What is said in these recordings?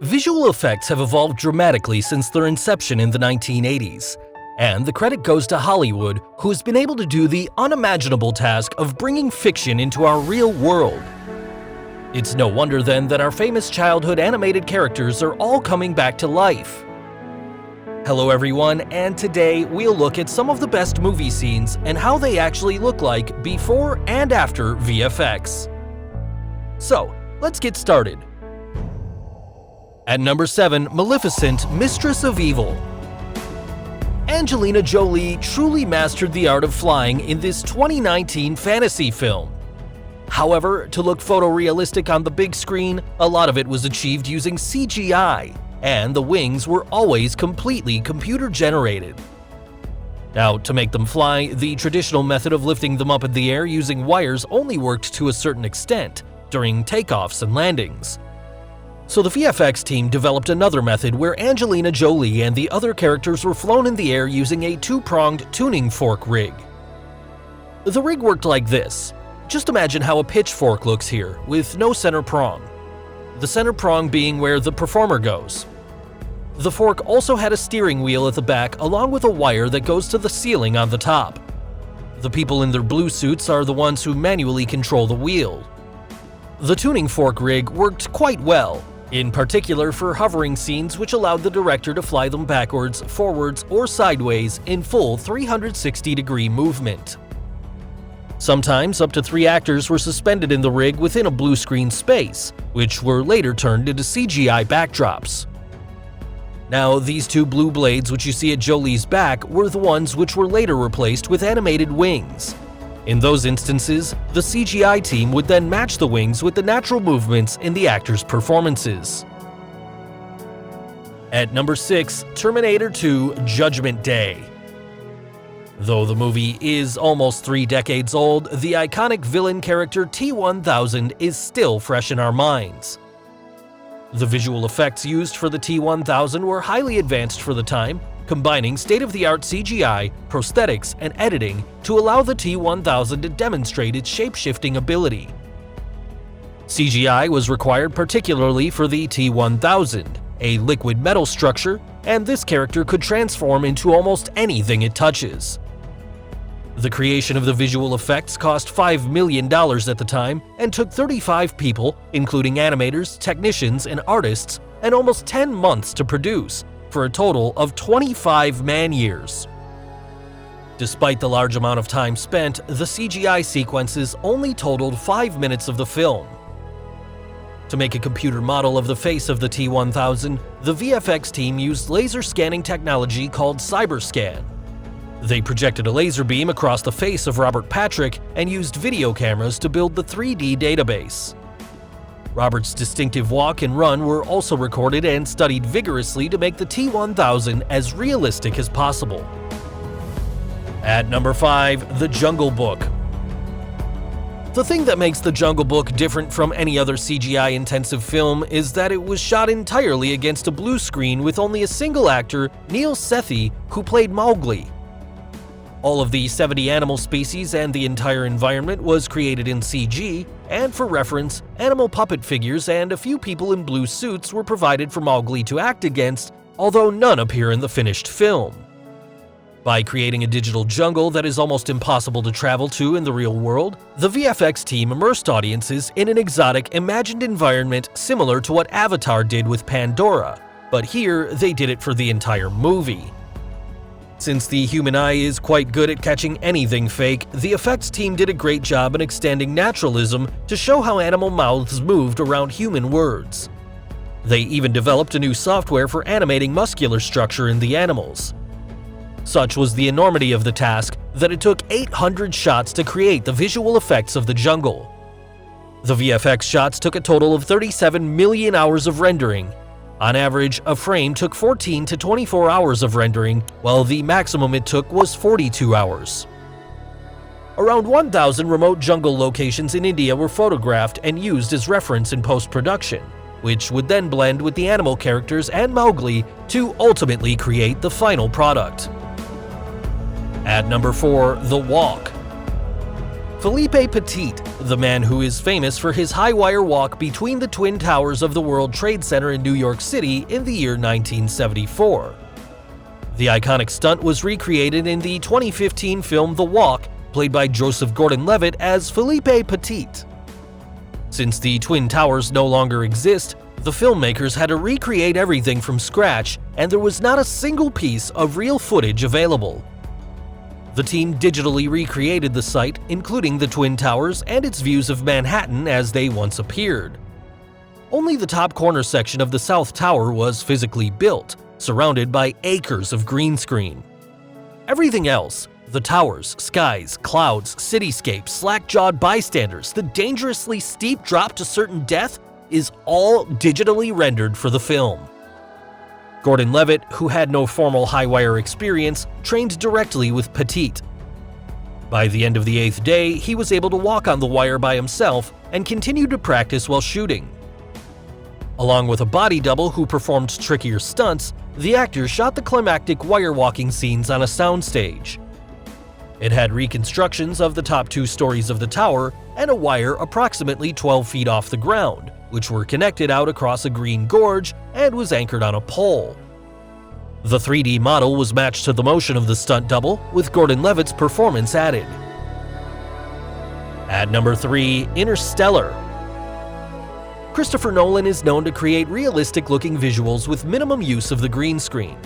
Visual effects have evolved dramatically since their inception in the 1980s, and the credit goes to Hollywood, who has been able to do the unimaginable task of bringing fiction into our real world. It's no wonder then that our famous childhood animated characters are all coming back to life. Hello everyone, and today we'll look at some of the best movie scenes and how they actually look like before and after VFX. So, let's get started. At number 7, Maleficent, Mistress of Evil. Angelina Jolie truly mastered the art of flying in this 2019 fantasy film. However, to look photorealistic on the big screen, a lot of it was achieved using CGI, and the wings were always completely computer-generated. Now, to make them fly, the traditional method of lifting them up in the air using wires only worked to a certain extent during takeoffs and landings. So the VFX team developed another method where Angelina Jolie and the other characters were flown in the air using a two-pronged tuning fork rig. The rig worked like this. Just imagine how a pitchfork looks here, with no center prong. The center prong being where the performer goes. The fork also had a steering wheel at the back along with a wire that goes to the ceiling on the top. The people in their blue suits are the ones who manually control the wheel. The tuning fork rig worked quite well, in particular for hovering scenes which allowed the director to fly them backwards, forwards, or sideways in full 360-degree movement. Sometimes up to 3 actors were suspended in the rig within a blue screen space, which were later turned into CGI backdrops. Now, these 2 blue blades which you see at Jolie's back were the ones which were later replaced with animated wings. In those instances, the CGI team would then match the wings with the natural movements in the actors' performances. At number 6, Terminator 2: Judgment Day. Though the movie is almost 3 decades old, the iconic villain character T-1000 is still fresh in our minds. The visual effects used for the T-1000 were highly advanced for the time, combining state-of-the-art CGI, prosthetics, and editing to allow the T-1000 to demonstrate its shape-shifting ability. CGI was required particularly for the T-1000, a liquid metal structure, and this character could transform into almost anything it touches. The creation of the visual effects cost $5 million at the time and took 35 people, including animators, technicians, and artists, and almost 10 months to produce, for a total of 25 man-years. Despite the large amount of time spent, the CGI sequences only totaled 5 minutes of the film. To make a computer model of the face of the T-1000, the VFX team used laser scanning technology called CyberScan. They projected a laser beam across the face of Robert Patrick and used video cameras to build the 3D database. Robert's distinctive walk and run were also recorded and studied vigorously to make the T-1000 as realistic as possible. At number 5, The Jungle Book. The thing that makes The Jungle Book different from any other CGI-intensive film is that it was shot entirely against a blue screen with only a single actor, Neil Sethi, who played Mowgli. All of the 70 animal species and the entire environment was created in CG, and for reference, animal puppet figures and a few people in blue suits were provided for Mowgli to act against, although none appear in the finished film. By creating a digital jungle that is almost impossible to travel to in the real world, the VFX team immersed audiences in an exotic, imagined environment similar to what Avatar did with Pandora, but here they did it for the entire movie. Since the human eye is quite good at catching anything fake, the effects team did a great job in extending naturalism to show how animal mouths moved around human words. They even developed a new software for animating muscular structure in the animals. Such was the enormity of the task that it took 800 shots to create the visual effects of the jungle. The VFX shots took a total of 37 million hours of rendering. On average, a frame took 14 to 24 hours of rendering, while the maximum it took was 42 hours. Around 1,000 remote jungle locations in India were photographed and used as reference in post-production, which would then blend with the animal characters and Mowgli to ultimately create the final product. At number 4, The Walk. Philippe Petit, the man who is famous for his high-wire walk between the Twin Towers of the World Trade Center in New York City in the year 1974. The iconic stunt was recreated in the 2015 film The Walk, played by Joseph Gordon-Levitt as Philippe Petit. Since the Twin Towers no longer exist, the filmmakers had to recreate everything from scratch, and there was not a single piece of real footage available. The team digitally recreated the site, including the Twin Towers and its views of Manhattan as they once appeared. Only the top corner section of the South Tower was physically built, surrounded by acres of green screen. Everything else, the towers, skies, clouds, cityscapes, slack-jawed bystanders, the dangerously steep drop to certain death, is all digitally rendered for the film. Gordon-Levitt, who had no formal high-wire experience, trained directly with Petit. By the end of the 8th day, he was able to walk on the wire by himself and continued to practice while shooting. Along with a body double who performed trickier stunts, the actor shot the climactic wire-walking scenes on a soundstage. It had reconstructions of the top 2 stories of the tower and a wire approximately 12 feet off the ground, which were connected out across a green gorge and was anchored on a pole. The 3D model was matched to the motion of the stunt double, with Gordon-Levitt's performance added. At number 3, Interstellar. Christopher Nolan is known to create realistic-looking visuals with minimum use of the green screen.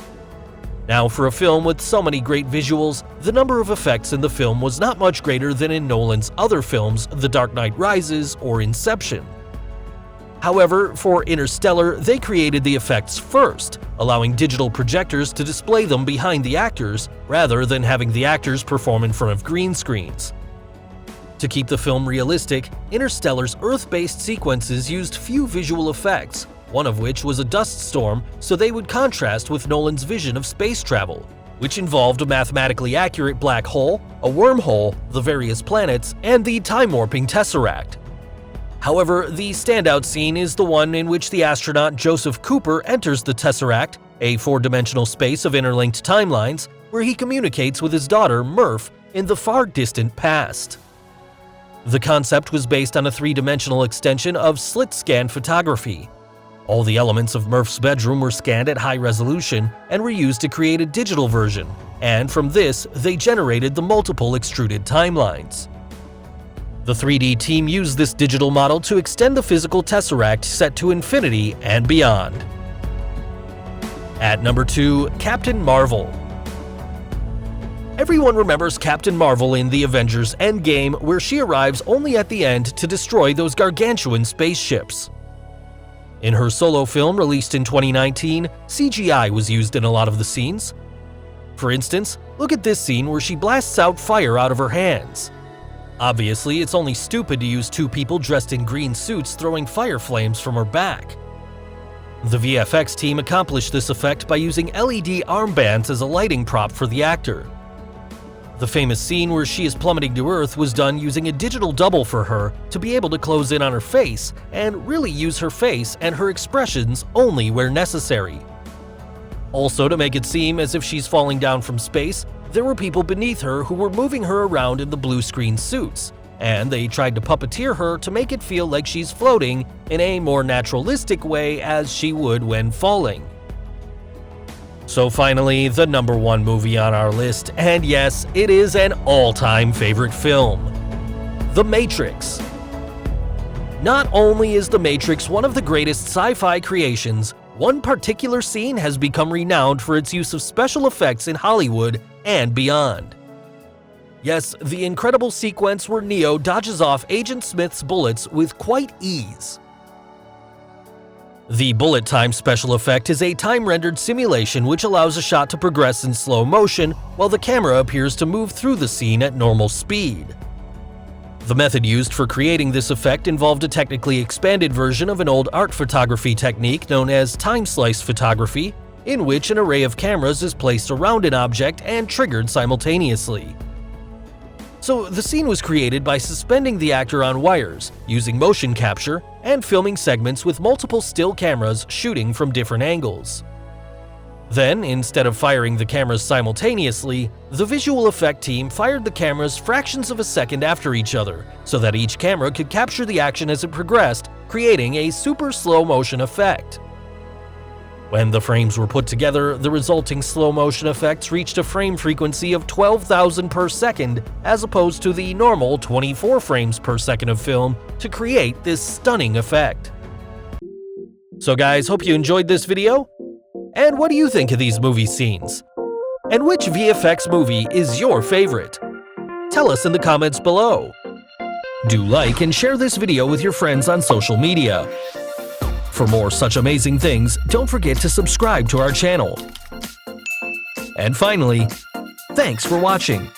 Now, for a film with so many great visuals, the number of effects in the film was not much greater than in Nolan's other films, The Dark Knight Rises or Inception. However, for Interstellar, they created the effects first, allowing digital projectors to display them behind the actors, rather than having the actors perform in front of green screens. To keep the film realistic, Interstellar's Earth-based sequences used few visual effects, one of which was a dust storm, so they would contrast with Nolan's vision of space travel, which involved a mathematically accurate black hole, a wormhole, the various planets, and the time-warping tesseract. However, the standout scene is the one in which the astronaut Joseph Cooper enters the tesseract, a 4-dimensional space of interlinked timelines, where he communicates with his daughter, Murph, in the far-distant past. The concept was based on a 3-dimensional extension of slit-scan photography. All the elements of Murph's bedroom were scanned at high resolution and were used to create a digital version, and from this, they generated the multiple extruded timelines. The 3D team used this digital model to extend the physical tesseract set to infinity and beyond. At number 2, Captain Marvel. Everyone remembers Captain Marvel in the Avengers Endgame, where she arrives only at the end to destroy those gargantuan spaceships. In her solo film released in 2019, CGI was used in a lot of the scenes. For instance, look at this scene where she blasts out fire out of her hands. Obviously, it's only stupid to use 2 people dressed in green suits throwing fire flames from her back. The VFX team accomplished this effect by using LED armbands as a lighting prop for the actor. The famous scene where she is plummeting to Earth was done using a digital double for her to be able to close in on her face and really use her face and her expressions only where necessary. Also, to make it seem as if she's falling down from space, there were people beneath her who were moving her around in the blue screen suits, and they tried to puppeteer her to make it feel like she's floating in a more naturalistic way as she would when falling. So finally, the number 1 movie on our list, and yes, it is an all-time favorite film, The Matrix. Not only is The Matrix one of the greatest sci-fi creations, one particular scene has become renowned for its use of special effects in Hollywood and beyond. Yes, the incredible sequence where Neo dodges off Agent Smith's bullets with quite ease. The bullet time special effect is a time-rendered simulation which allows a shot to progress in slow motion while the camera appears to move through the scene at normal speed. The method used for creating this effect involved a technically expanded version of an old art photography technique known as time-slice photography, in which an array of cameras is placed around an object and triggered simultaneously. So the scene was created by suspending the actor on wires, using motion capture, and filming segments with multiple still cameras shooting from different angles. Then, instead of firing the cameras simultaneously, the visual effect team fired the cameras fractions of a second after each other, so that each camera could capture the action as it progressed, creating a super slow motion effect. When the frames were put together, the resulting slow motion effects reached a frame frequency of 12,000 per second, as opposed to the normal 24 frames per second of film, to create this stunning effect. So guys, hope you enjoyed this video. And what do you think of these movie scenes? And which VFX movie is your favorite? Tell us in the comments below. Do like and share this video with your friends on social media. For more such amazing things, don't forget to subscribe to our channel. And finally, thanks for watching.